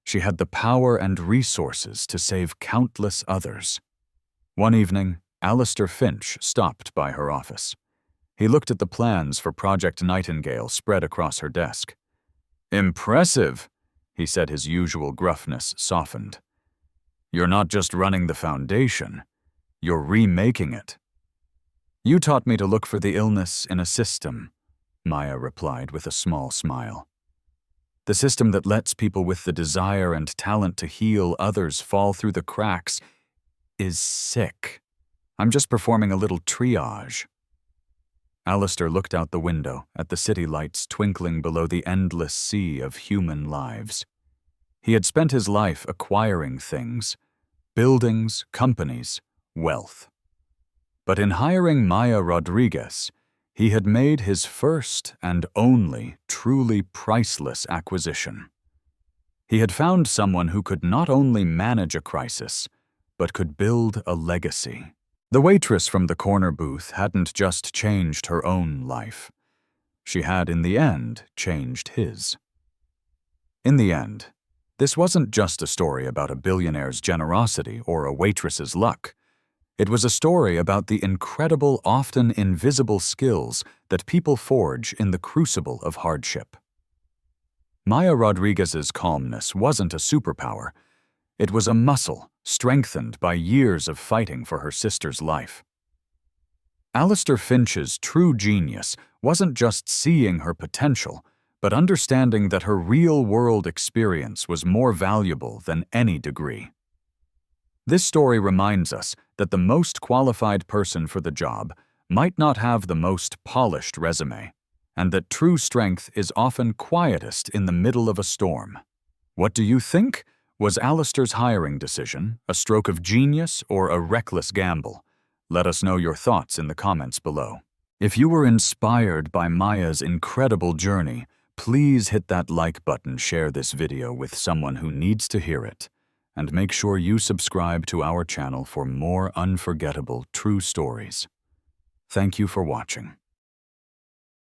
She had the power and resources to save countless others. One evening, Alistair Finch stopped by her office. He looked at the plans for Project Nightingale spread across her desk. "Impressive," he said, his usual gruffness softened. "You're not just running the foundation, you're remaking it." "You taught me to look for the illness in a system," Maya replied with a small smile. The system that lets people with the desire and talent to heal others fall through the cracks is sick. I'm just performing a little triage. Alistair looked out the window at the city lights twinkling below the endless sea of human lives. He had spent his life acquiring things, buildings, companies, wealth. But in hiring Maya Rodriguez, he had made his first and only truly priceless acquisition. He had found someone who could not only manage a crisis, but could build a legacy. The waitress from the corner booth hadn't just changed her own life. She had, in the end, changed his. In the end, this wasn't just a story about a billionaire's generosity or a waitress's luck. It was a story about the incredible, often invisible skills that people forge in the crucible of hardship. Maya Rodriguez's calmness wasn't a superpower. It was a muscle strengthened by years of fighting for her sister's life. Alistair Finch's true genius wasn't just seeing her potential, but understanding that her real-world experience was more valuable than any degree. This story reminds us that the most qualified person for the job might not have the most polished resume, and that true strength is often quietest in the middle of a storm. What do you think? Was Alistair's hiring decision a stroke of genius or a reckless gamble? Let us know your thoughts in the comments below. If you were inspired by Maya's incredible journey, please hit that like button, share this video with someone who needs to hear it, and make sure you subscribe to our channel for more unforgettable true stories. Thank you for watching.